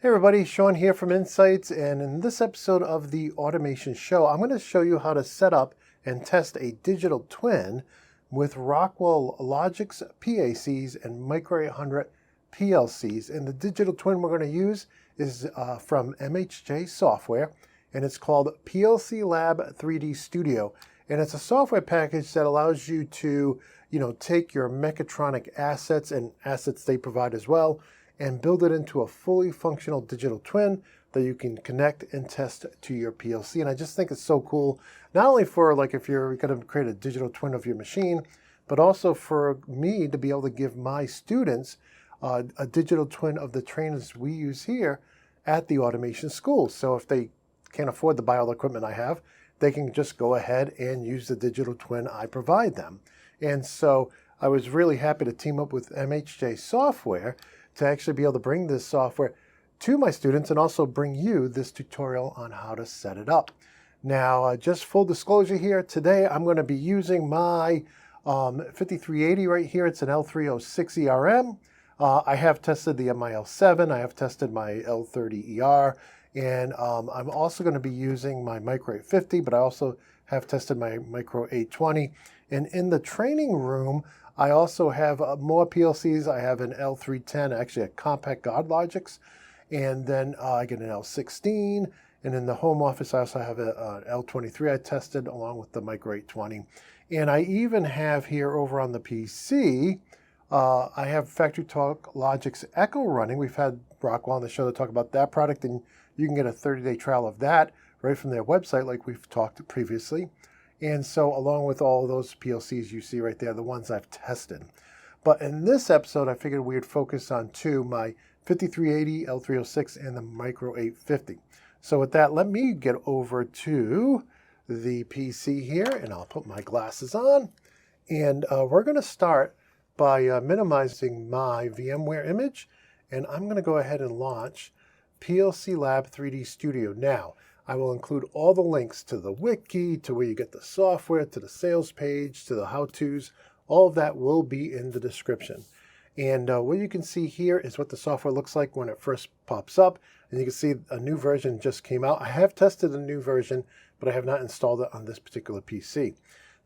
Hey everybody, Shawn here from Insights, and in this episode of the Automation Show, I'm going to show you how to set up and test a digital twin with Rockwell Logix PACs and Micro800 PLCs. And the digital twin we're going to use is from MHJ Software, and it's called PLC Lab 3D Studio. And it's a software package that allows you to, take your mechatronic assets and assets they provide as well, and build it into a fully functional digital twin that you can connect and test to your PLC. And I just think it's so cool, not only for if you're going to create a digital twin of your machine, but also for me to be able to give my students a digital twin of the trainers we use here at the automation school. So if they can't afford to buy all the equipment I have, they can just go ahead and use the digital twin I provide them. And so I was really happy to team up with MHJ Software to actually be able to bring this software to my students and also bring you this tutorial on how to set it up. Now, just full disclosure here, today I'm going to be using my 5380 right here. It's an L306 ERM. I have tested my L7, I have tested my L30 ER, and I'm also going to be using my Micro850, but I also have tested my Micro820. And in the training room, I also have more PLCs. I have an L310, actually a CompactLogix, and then I get an L16. And in the home office, I also have an L23 I tested along with the Micro820. And I even have here over on the PC, I have Factory Talk Logix Echo running. We've had Rockwell on the show to talk about that product, and you can get a 30-day trial of that right from their website like we've talked previously. And so along with all those PLCs you see right there, the ones I've tested. But in this episode, I figured we would focus on my 5380, L306, and the Micro850. So with that, let me get over to the PC here, and I'll put my glasses on. And we're going to start by minimizing my VMware image, and I'm going to go ahead and launch PLC Lab 3D Studio. Now, I will include all the links to the wiki, to where you get the software, to the sales page, to the how-tos. All of that will be in the description. And what you can see here is what the software looks like when it first pops up. And you can see a new version just came out. I have tested a new version, but I have not installed it on this particular PC.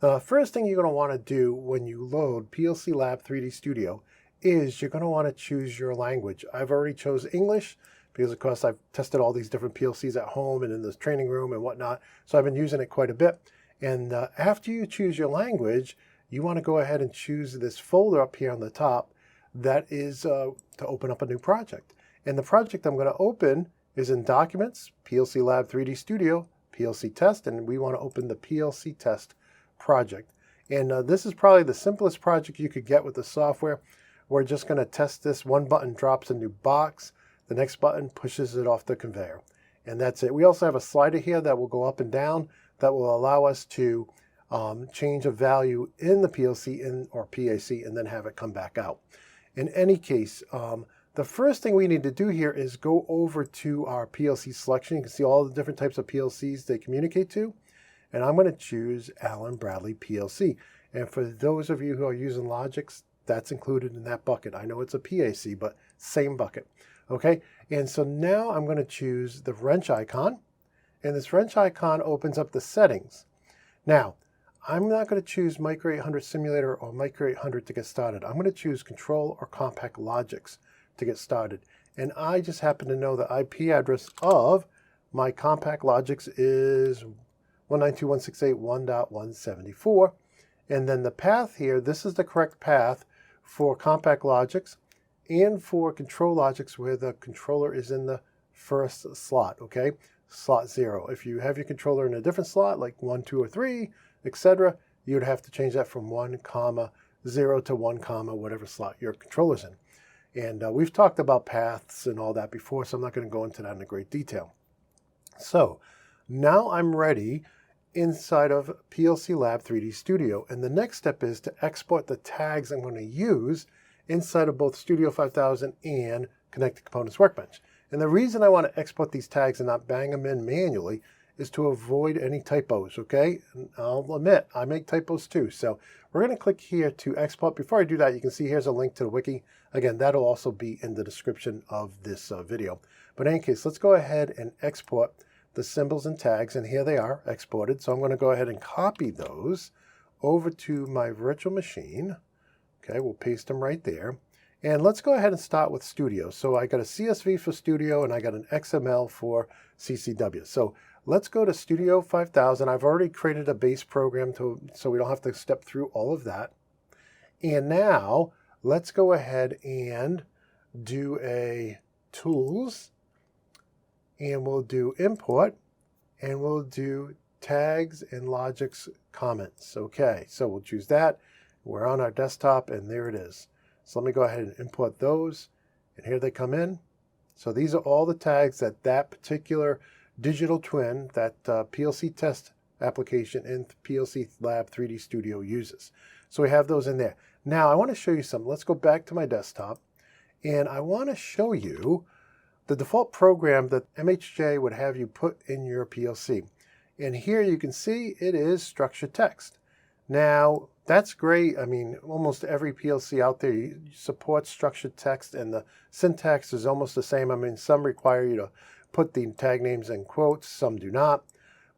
Now, the first thing you're going to want to do when you load PLC Lab 3D Studio is you're going to want to choose your language. I've already chose English, because of course I've tested all these different PLCs at home and in the training room and whatnot. So I've been using it quite a bit. And after you choose your language, you want to go ahead and choose this folder up here on the top that is to open up a new project. And the project I'm going to open is in Documents, PLC Lab 3D Studio, PLC Test, and we want to open the PLC Test project. And this is probably the simplest project you could get with the software. We're just going to test this. One button drops a new box. The next button pushes it off the conveyor, and that's it. We also have a slider here that will go up and down that will allow us to change a value in the PLC or PAC and then have it come back out. In any case, the first thing we need to do here is go over to our PLC selection. You can see all the different types of PLCs they communicate to, and I'm going to choose Allen Bradley PLC. And for those of you who are using Logix, that's included in that bucket. I know it's a PAC, but same bucket. Okay, and so now I'm going to choose the wrench icon, and this wrench icon opens up the settings. Now, I'm not going to choose Micro800 Simulator or Micro800 to get started. I'm going to choose Control or CompactLogix to get started. And I just happen to know the IP address of my CompactLogix is 192.168.1.174. And then the path here, this is the correct path for CompactLogix and for ControlLogix, where the controller is in the first slot, okay? Slot 0. If you have your controller in a different slot, like 1, 2, or 3, etc., you'd have to change that from 1, 0 to 1, whatever slot your controller's in. And we've talked about paths and all that before, so I'm not going to go into that in great detail. So now I'm ready inside of PLC Lab 3D Studio, and the next step is to export the tags I'm going to use inside of both Studio 5000 and Connected Components Workbench. And the reason I want to export these tags and not bang them in manually is to avoid any typos, okay? And I'll admit, I make typos too. So we're going to click here to export. Before I do that, you can see here's a link to the wiki. Again, that'll also be in the description of this video. But in any case, let's go ahead and export the symbols and tags, and here they are exported. So I'm going to go ahead and copy those over to my virtual machine. Okay, we'll paste them right there. And let's go ahead and start with Studio. So I got a CSV for Studio and I got an XML for CCW. So let's go to Studio 5000. I've already created a base program so we don't have to step through all of that. And now let's go ahead and do a Tools, and we'll do Import, and we'll do Tags and Logix Comments. Okay, so we'll choose that. We're on our desktop, and there it is. So let me go ahead and import those, and here they come in. So these are all the tags that particular digital twin, that PLC test application in PLC Lab 3D Studio uses. So we have those in there. Now I want to show you something. Let's go back to my desktop, and I want to show you the default program that MHJ would have you put in your PLC. And here you can see it is structured text. Now, that's great. I mean, almost every PLC out there supports structured text, and the syntax is almost the same. I mean, some require you to put the tag names in quotes, some do not.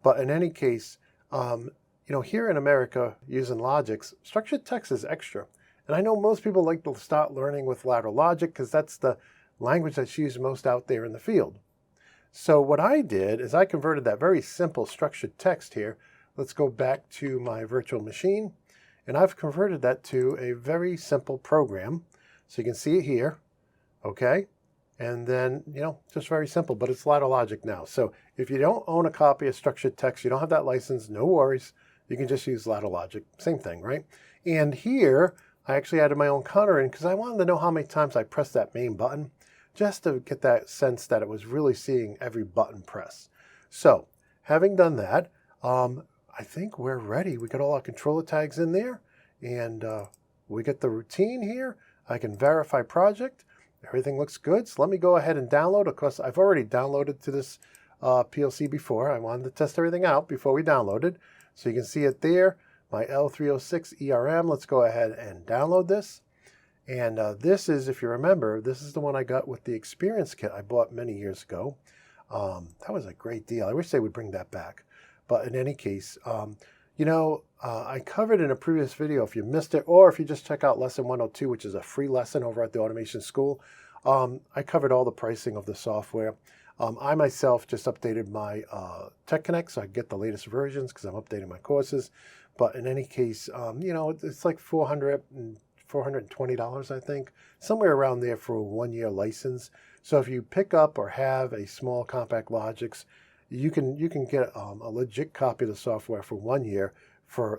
But in any case, here in America, using Logix, structured text is extra. And I know most people like to start learning with lateral logic because that's the language that's used most out there in the field. So what I did is I converted that very simple structured text here. Let's go back to my virtual machine, and I've converted that to a very simple program. So you can see it here, okay? And then, just very simple, but it's lateral logic now. So if you don't own a copy of structured text, you don't have that license, no worries. You can just use lateral logic, same thing, right? And here, I actually added my own counter in because I wanted to know how many times I pressed that main button, just to get that sense that it was really seeing every button press. So, having done that, I think we're ready. We got all our controller tags in there, and we get the routine here. I can verify project. Everything looks good. So let me go ahead and download. Of course, I've already downloaded to this PLC before. I wanted to test everything out before we downloaded. So you can see it there, my L306 ERM. Let's go ahead and download this. And this is, if you remember, this is the one I got with the experience kit I bought many years ago. That was a great deal. I wish they would bring that back. But in any case, I covered in a previous video, if you missed it, or if you just check out lesson 102, which is a free lesson over at the Automation School, I covered all the pricing of the software. I myself just updated my Tech Connect so I get the latest versions because I'm updating my courses. But in any case, it's like $420, I think, somewhere around there for a 1-year license. So if you pick up or have a small CompactLogix, you can get a legit copy of the software for 1 year for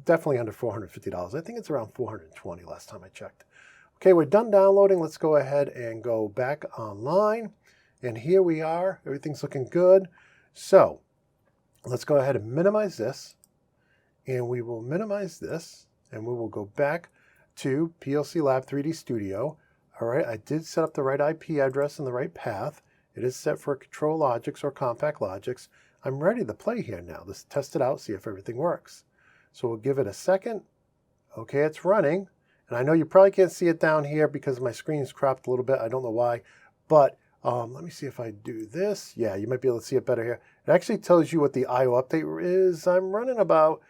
definitely under $450. I think it's around $420 last time I checked. Okay, we're done downloading. Let's go ahead and go back online. And here we are. Everything's looking good. So let's go ahead and minimize this. And we will minimize this. And we will go back to PLC Lab 3D Studio. All right, I did set up the right IP address and the right path. It is set for ControlLogix or CompactLogix. I'm ready to play here now. Let's test it out, see if everything works. So we'll give it a second. Okay, it's running. And I know you probably can't see it down here because my screen is cropped a little bit. I don't know why. But let me see if I do this. Yeah, you might be able to see it better here. It actually tells you what the I/O update is. I'm running about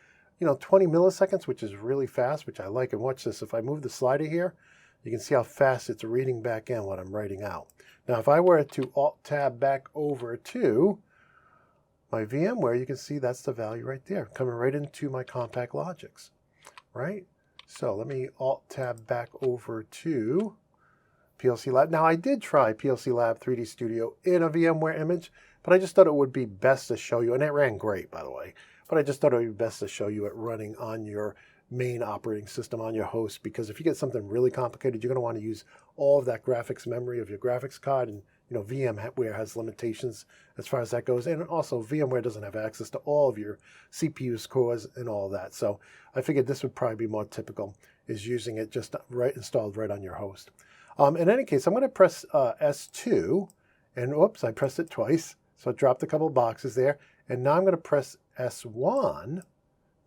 20 milliseconds, which is really fast, which I like. And watch this. If I move the slider here, you can see how fast it's reading back in what I'm writing out. Now, if I were to Alt-Tab back over to my VMware, you can see that's the value right there, coming right into my CompactLogix, right? So let me Alt-Tab back over to PLC Lab. Now, I did try PLC Lab 3D Studio in a VMware image, but I just thought it would be best to show you, and it ran great, by the way, but I just thought it would be best to show you it running on your main operating system, on your host, because if you get something really complicated, you're going to want to use all of that graphics memory of your graphics card, and VMware has limitations as far as that goes, and also VMware doesn't have access to all of your CPU's cores and all that. So I figured this would probably be more typical, is using it just installed right on your host. In any case, I'm going to press S2, and oops, I pressed it twice, so it dropped a couple boxes there. And now I'm going to press S1.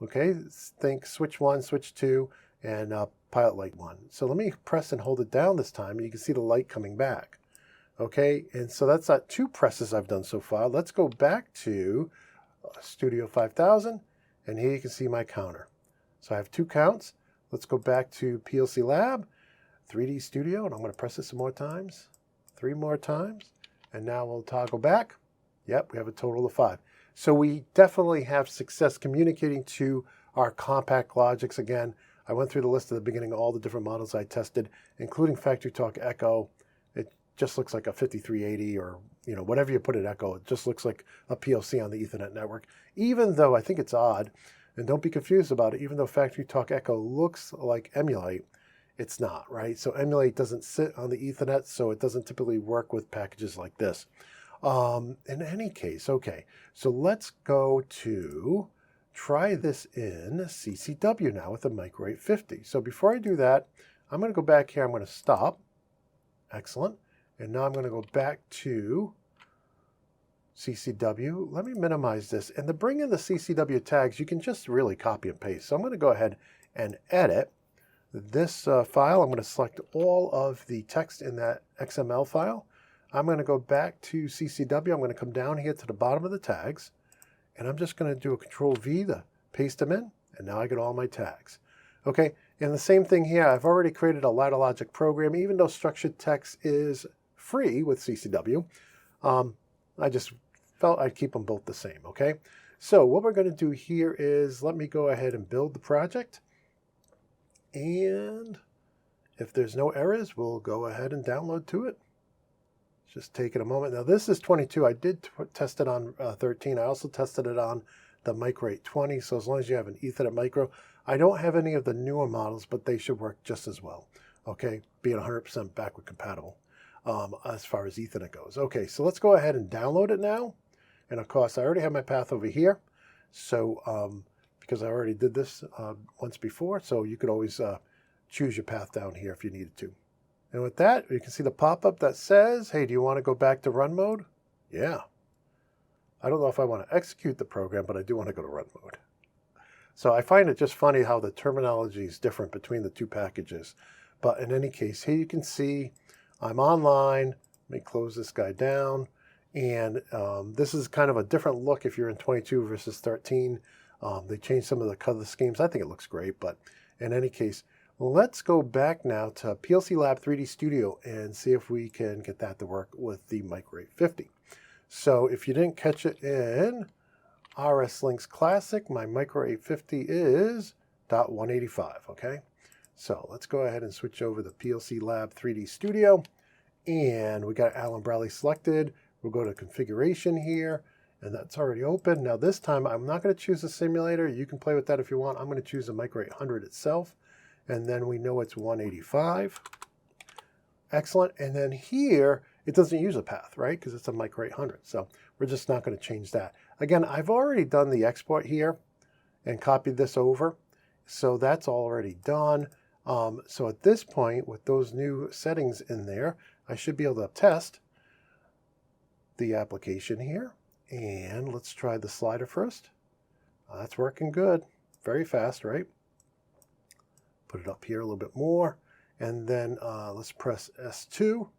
Okay, think switch 1, switch 2, and pilot light 1. So let me press and hold it down this time, and you can see the light coming back. Okay, and so that's not 2 presses I've done so far. Let's go back to Studio 5000, and here you can see my counter. So I have 2 counts. Let's go back to PLC Lab, 3D Studio, and I'm going to press it some more times, 3 more times, and now we'll toggle back. Yep, we have a total of 5. So we definitely have success communicating to our CompactLogix. Again, I went through the list at the beginning of all the different models I tested, including Factory Talk Echo. It just looks like a 5380 or whatever you put at Echo. It just looks like a PLC on the Ethernet network. Even though I think it's odd, and don't be confused about it, even though Factory Talk Echo looks like Emulate, it's not, right? So Emulate doesn't sit on the Ethernet, so it doesn't typically work with packages like this. In any case, okay, so let's go to try this in CCW now with the Micro850. So before I do that, I'm going to go back here. I'm going to stop. Excellent. And now I'm going to go back to CCW. Let me minimize this. And to bring in the CCW tags, you can just really copy and paste. So I'm going to go ahead and edit this file. I'm going to select all of the text in that XML file. I'm going to go back to CCW. I'm going to come down here to the bottom of the tags, and I'm just going to do a Control-V to paste them in, and now I get all my tags. Okay, and the same thing here. I've already created a ladder logic program, even though structured text is free with CCW. I just felt I'd keep them both the same, okay? So what we're going to do here is let me go ahead and build the project, and if there's no errors, we'll go ahead and download to it. Just taking a moment. Now this is 22. I did test it on 13. I also tested it on the Micro820. So as long as you have an Ethernet micro, I don't have any of the newer models, but they should work just as well. Okay, being 100% backward compatible as far as Ethernet goes. Okay, so let's go ahead and download it now. And of course, I already have my path over here. So because I already did this once before, so you could always choose your path down here if you needed to. And with that, you can see the pop-up that says, hey, do you want to go back to run mode? Yeah. I don't know if I want to execute the program, but I do want to go to run mode. So I find it just funny how the terminology is different between the 2 packages. But in any case, here you can see I'm online. Let me close this guy down. And this is kind of a different look if you're in 22 versus 13. They changed some of the color schemes. I think it looks great, but in any case, let's go back now to PLC Lab 3D Studio and see if we can get that to work with the Micro850. So if you didn't catch it in RS Links Classic, my Micro850 is .185, okay? So let's go ahead and switch over to PLC Lab 3D Studio, and we got Allen Bradley selected. We'll go to configuration here, and that's already open. Now this time, I'm not going to choose a simulator. You can play with that if you want. I'm going to choose the Micro800 itself. And then we know it's 185. Excellent. And then here, it doesn't use a path, right? Because it's a Micro800. So we're just not going to change that. Again, I've already done the export here and copied this over. So that's already done. So at this point, with those new settings in there, I should be able to test the application here. And let's try the slider first. That's working good. Very fast, right? Put it up here a little bit more, and then let's press S2.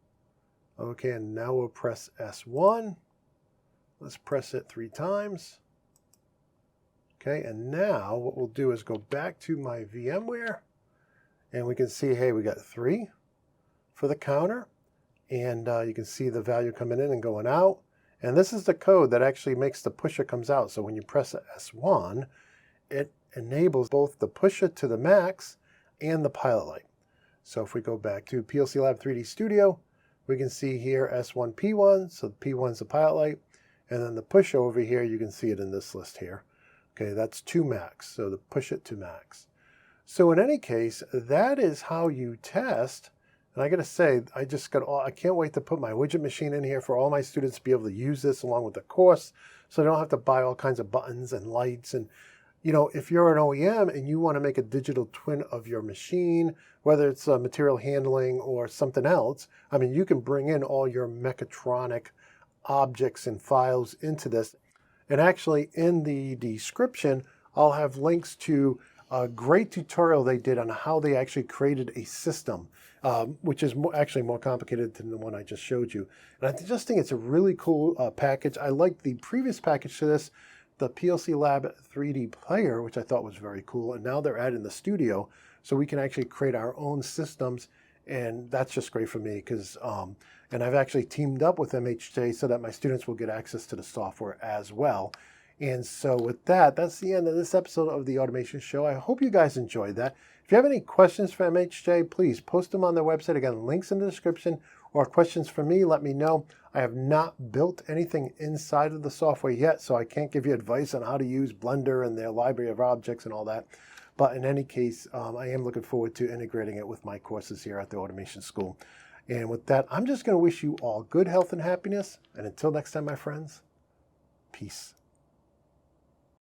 Okay, and now we'll press S1. Let's press it 3 times. Okay, and now what we'll do is go back to my VMware, and we can see, hey, we got 3 for the counter, and you can see the value coming in and going out. And this is the code that actually makes the pusher comes out. So when you press S1, it enables both the pusher to the max and the pilot light. So if we go back to PLC Lab 3D Studio, we can see here S1 P1, so P1 is the pilot light, and then the push over here, you can see it in this list here. Okay, that's to max, so the push it to max. So in any case, that is how you test. And I gotta say, I can't wait to put my widget machine in here for all my students to be able to use this along with the course, so they don't have to buy all kinds of buttons and lights. And if you're an OEM and you want to make a digital twin of your machine, whether it's material handling or something else, I mean, you can bring in all your mechatronic objects and files into this. And actually in the description, I'll have links to a great tutorial they did on how they actually created a system, which is actually more complicated than the one I just showed you. And I just think it's a really cool package. I like the previous package to this, the PLC Lab 3D player, which I thought was very cool. And now they're adding the studio, so we can actually create our own systems. And that's just great for me because, and I've actually teamed up with MHJ so that my students will get access to the software as well. And so with that, that's the end of this episode of the Automation Show. I hope you guys enjoyed that. If you have any questions for MHJ, please post them on their website. Again, links in the description, or questions for me, let me know. I have not built anything inside of the software yet, so I can't give you advice on how to use Blender and their library of objects and all that. But in any case, I am looking forward to integrating it with my courses here at the Automation School. And with that, I'm just going to wish you all good health and happiness. And until next time, my friends, peace.